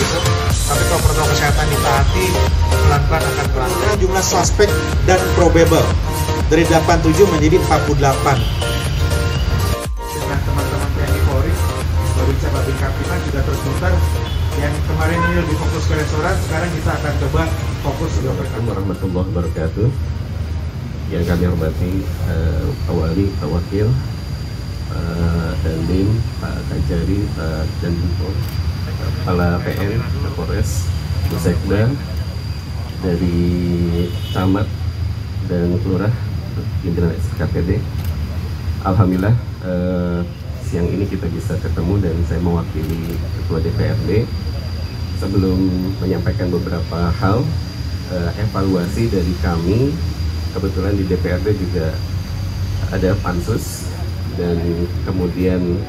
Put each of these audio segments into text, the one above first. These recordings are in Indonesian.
gitu. Tapi kalau protokol kesehatan ditaati, pelan-pelan akan melanda. Jumlah suspek dan probable dari 87 menjadi 48. Dengan teman-teman TNI Polri, baru cabang Kaptiman juga terus muter. Yang kemarin ini lebih fokus ke restoran, sekarang kita akan coba fokus ke Assalamualaikum warahmatullahi wabarakatuh. Yang kami hormati Pak Wali, Pak Wakil, Pak Dandim, Pak Kajari, Pak Dandim, Kepala PN, Kapolres, Pusekda, dari Camat dan Kelurah, pimpinan KPD. Alhamdulillah siang ini kita bisa ketemu dan saya mewakili Ketua DPRD. Sebelum menyampaikan beberapa hal, evaluasi dari kami, kebetulan di DPRD juga ada pansus, dan kemudian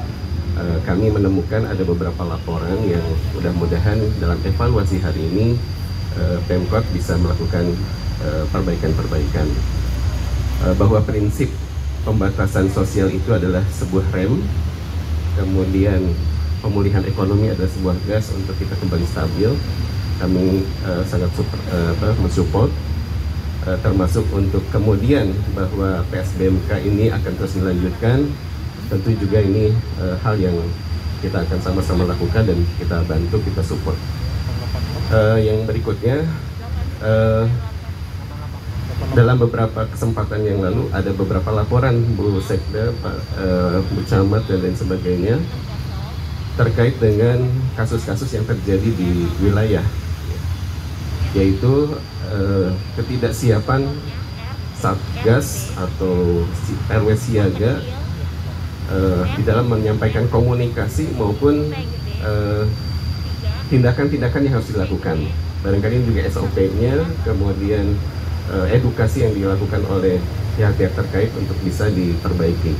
kami menemukan ada beberapa laporan yang mudah-mudahan dalam evaluasi hari ini Pemkot bisa melakukan perbaikan-perbaikan, bahwa prinsip pembatasan sosial itu adalah sebuah rem, kemudian pemulihan ekonomi adalah sebuah gas untuk kita kembali stabil. Kami sangat mensupport, termasuk untuk kemudian bahwa PSBMK ini akan terus dilanjutkan. Tentu juga ini hal yang kita akan sama-sama lakukan dan kita bantu, kita support. Yang berikutnya, dalam beberapa kesempatan yang lalu ada beberapa laporan Bu Sekda, Bu Camat dan lain sebagainya terkait dengan kasus-kasus yang terjadi di wilayah, yaitu ketidaksiapan Satgas atau RW siaga di dalam menyampaikan komunikasi maupun tindakan-tindakan yang harus dilakukan. Barangkali juga SOP-nya, kemudian edukasi yang dilakukan oleh pihak-pihak terkait untuk bisa diperbaiki.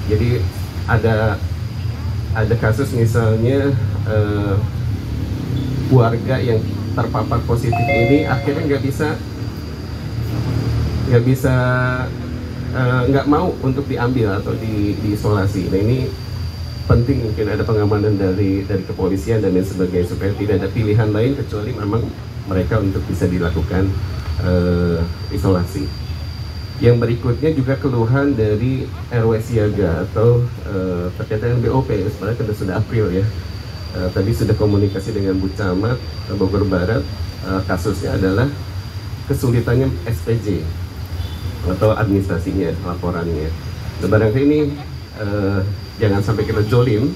Jadi ada kasus misalnya warga yang terpapar positif ini akhirnya nggak mau untuk diambil atau diisolasi. Nah, ini penting, mungkin ada pengamanan dari kepolisian dan lain sebagainya supaya tidak ada pilihan lain kecuali memang mereka untuk bisa dilakukan isolasi. Yang berikutnya juga keluhan dari RW siaga atau terkait dengan BOP, sebenarnya sudah April ya. Tadi sudah komunikasi dengan Bu Camat Bogor Barat, kasusnya adalah kesulitannya SPJ atau administrasinya, laporannya. Nah, barangkali ini jangan sampai kita jolim,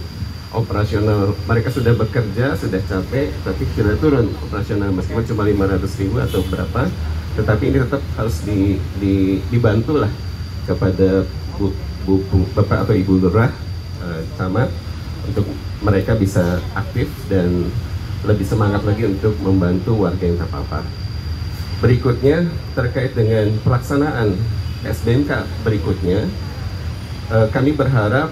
operasional mereka sudah bekerja, sudah capek, tapi sudah turun operasional meskipun cuma 500.000 atau berapa, tetapi ini tetap harus dibantu lah kepada Bapak atau Ibu Lurah, Camat, untuk mereka bisa aktif dan lebih semangat lagi untuk membantu warga yang terpapar. Berikutnya terkait dengan pelaksanaan SBMK berikutnya, kami berharap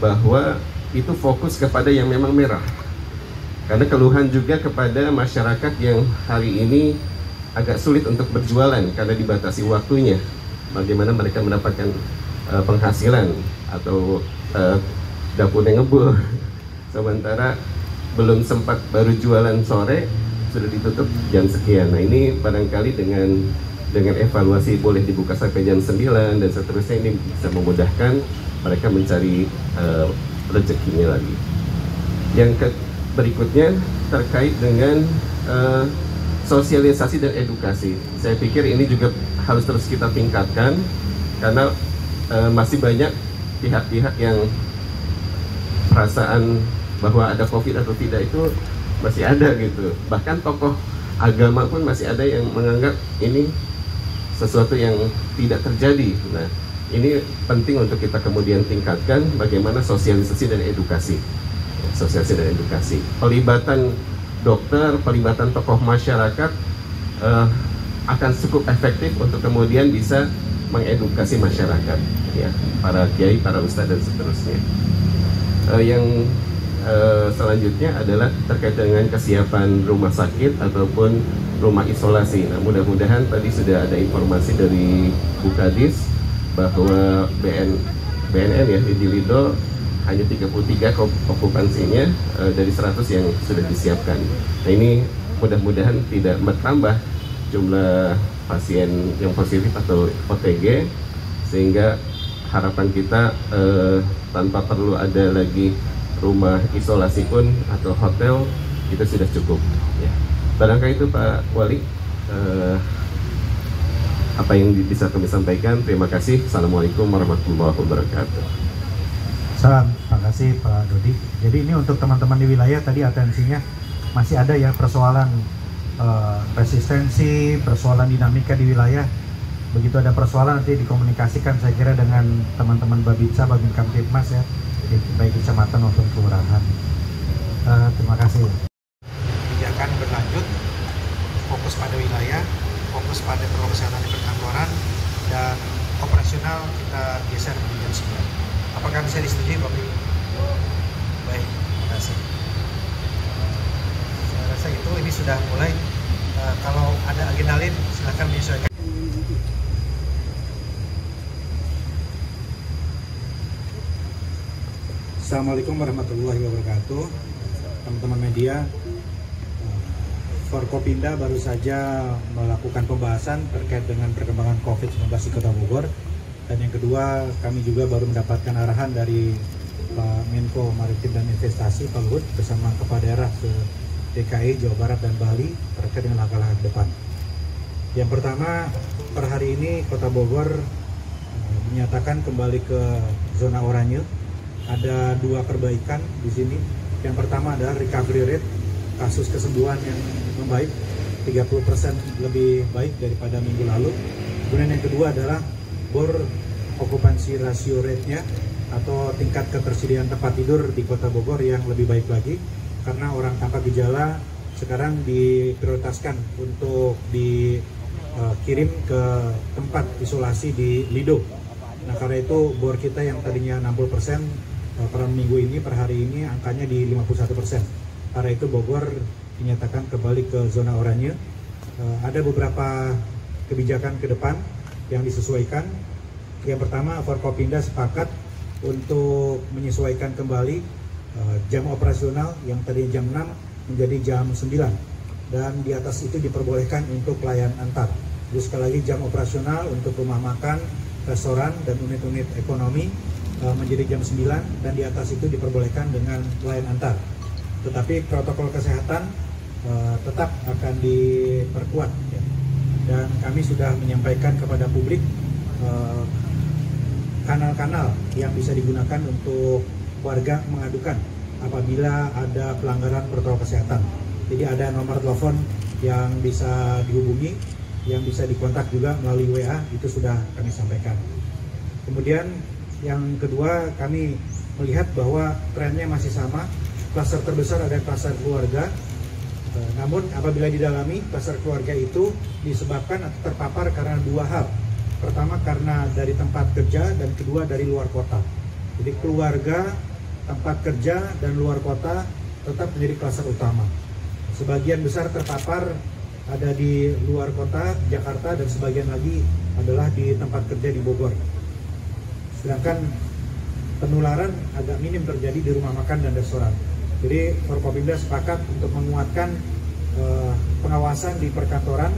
bahwa itu fokus kepada yang memang merah, karena keluhan juga kepada masyarakat yang hari ini agak sulit untuk berjualan karena dibatasi waktunya, bagaimana mereka mendapatkan penghasilan atau dapurnya ngebul, sementara belum sempat, baru jualan sore sudah ditutup jam sekian. Nah, ini barangkali dengan evaluasi boleh dibuka sampai jam 9 dan seterusnya, ini bisa memudahkan mereka mencari rezekinya lagi. Yang berikutnya terkait dengan sosialisasi dan edukasi. Saya pikir ini juga harus terus kita tingkatkan karena masih banyak pihak-pihak yang perasaan bahwa ada COVID atau tidak itu masih ada gitu. Bahkan tokoh agama pun masih ada yang menganggap ini sesuatu yang tidak terjadi. Nah, ini penting untuk kita kemudian tingkatkan bagaimana sosialisasi dan edukasi. Sosialisasi dan edukasi. Pelibatan dokter, pelibatan tokoh masyarakat akan cukup efektif untuk kemudian bisa mengedukasi masyarakat, ya, para kiai, para ustadz dan seterusnya. Yang selanjutnya adalah terkait dengan kesiapan rumah sakit ataupun rumah isolasi. Nah, mudah-mudahan tadi sudah ada informasi dari Bu Kadis bahwa BNN ya, di Lido hanya 33 okupansinya dari 100 yang sudah disiapkan. Nah ini mudah-mudahan tidak bertambah jumlah pasien yang positif atau OTG, sehingga harapan kita tanpa perlu ada lagi rumah isolasi pun atau hotel, itu sudah cukup. Ya. Barangkali itu Pak Wali apa yang bisa kami sampaikan. Terima kasih. Assalamualaikum warahmatullahi wabarakatuh. Salam, terima kasih Pak Dodi. Jadi ini untuk teman-teman di wilayah tadi atensinya masih ada ya persoalan resistensi, persoalan dinamika di wilayah. Begitu ada persoalan nanti dikomunikasikan saya kira dengan teman-teman Babinsa, Babin Kamtipmas ya, baik kecamatan maupun kelurahan. Terima kasih. Kebijakan berlanjut, fokus pada wilayah, fokus pada protokol kesehatan di perkantoran, dan operasional kita geser menjadi jam 9. Apakah bisa disetujui Bapak Ibu? Baik, terima kasih. Saya rasa itu ini sudah mulai. Kalau ada agenda lain silakan menyesuaikan. Assalamualaikum warahmatullahi wabarakatuh. Teman-teman media, Forkopimda baru saja melakukan pembahasan terkait dengan perkembangan COVID-19 di Kota Bogor. Dan yang kedua, kami juga baru mendapatkan arahan dari Pak Menko Maritim dan Investasi, Pak Luhut, bersama kepala daerah ke DKI, Jawa Barat, dan Bali terkait dengan langkah-langkah ke depan. Yang pertama, per hari ini Kota Bogor menyatakan kembali ke zona oranye. Ada dua perbaikan di sini. Yang pertama adalah recovery rate, kasus kesembuhan yang membaik 30% lebih baik daripada minggu lalu. Kemudian yang kedua adalah bor okupansi rasio rate-nya atau tingkat ketersediaan tempat tidur di Kota Bogor yang lebih baik lagi, karena orang tanpa gejala sekarang diprioritaskan untuk dikirim ke tempat isolasi di Lido. Nah, karena itu bor kita yang tadinya 60% per minggu ini, per hari ini angkanya di 51%. Karena itu Bogor dinyatakan kembali ke zona oranye. Ada beberapa kebijakan ke depan yang disesuaikan. Yang pertama, Forkopimda sepakat untuk menyesuaikan kembali jam operasional yang tadi jam 6 menjadi jam 9, dan di atas itu diperbolehkan untuk pelayan antar. Jadi sekali lagi, jam operasional untuk rumah makan, restoran, dan unit-unit ekonomi menjadi jam 9, dan di atas itu diperbolehkan dengan pelayan antar. Tetapi protokol kesehatan tetap akan diperkuat ya. Dan kami sudah menyampaikan kepada publik kanal-kanal yang bisa digunakan untuk warga mengadukan apabila ada pelanggaran protokol kesehatan. Jadi ada nomor telepon yang bisa dihubungi, yang bisa dikontak juga melalui WA, itu sudah kami sampaikan. Kemudian yang kedua, kami melihat bahwa trennya masih sama. Klaster terbesar ada klaster keluarga. Namun apabila didalami, klaster keluarga itu disebabkan atau terpapar karena dua hal. Pertama karena dari tempat kerja, dan kedua dari luar kota. Jadi keluarga, tempat kerja, dan luar kota tetap menjadi klaster utama. Sebagian besar terpapar ada di luar kota, Jakarta, dan sebagian lagi adalah di tempat kerja di Bogor. Sedangkan penularan agak minim terjadi di rumah makan dan restoran. Jadi Forkopimda sepakat untuk menguatkan pengawasan di perkantoran.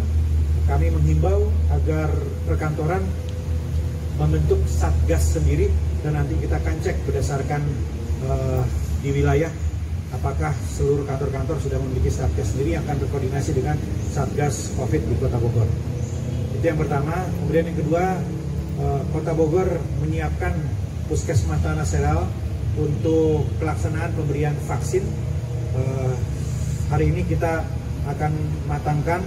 Kami menghimbau agar perkantoran membentuk satgas sendiri, dan nanti kita akan cek berdasarkan di wilayah apakah seluruh kantor-kantor sudah memiliki satgas sendiri yang akan berkoordinasi dengan satgas COVID di Kota Bogor. Itu yang pertama. Kemudian yang kedua, Kota Bogor menyiapkan puskesmas nasional untuk pelaksanaan pemberian vaksin. Hari ini kita akan matangkan.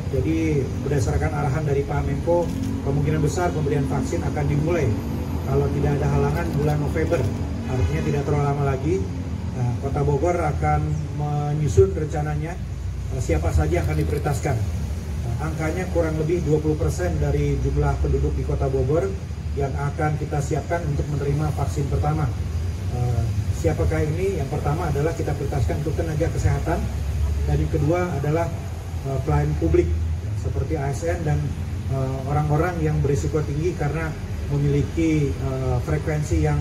Jadi berdasarkan arahan dari Pak Menko, kemungkinan besar pemberian vaksin akan dimulai kalau tidak ada halangan bulan November. Artinya tidak terlalu lama lagi. Nah, Kota Bogor akan menyusun rencananya siapa saja yang akan diprioritaskan. Angkanya kurang lebih 20% dari jumlah penduduk di Kota Bogor yang akan kita siapkan untuk menerima vaksin pertama. Siapakah ini? Yang pertama adalah kita prioritaskan untuk tenaga kesehatan, dan yang kedua adalah pelayan publik seperti ASN dan orang-orang yang berisiko tinggi karena memiliki frekuensi yang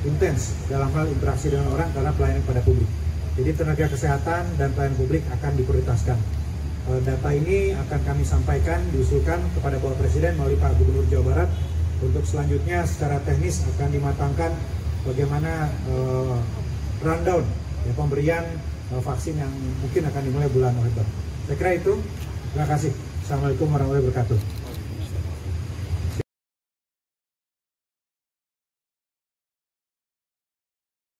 intens dalam hal interaksi dengan orang karena pelayanan pada publik. Jadi tenaga kesehatan dan pelayanan publik akan diprioritaskan. Data ini akan kami sampaikan, diusulkan kepada Bapak Presiden melalui Pak Gubernur Jawa Barat. Untuk selanjutnya secara teknis akan dimatangkan bagaimana rundown ya, pemberian vaksin yang mungkin akan dimulai bulan November. Saya kira itu. Terima kasih. Assalamualaikum warahmatullahi wabarakatuh.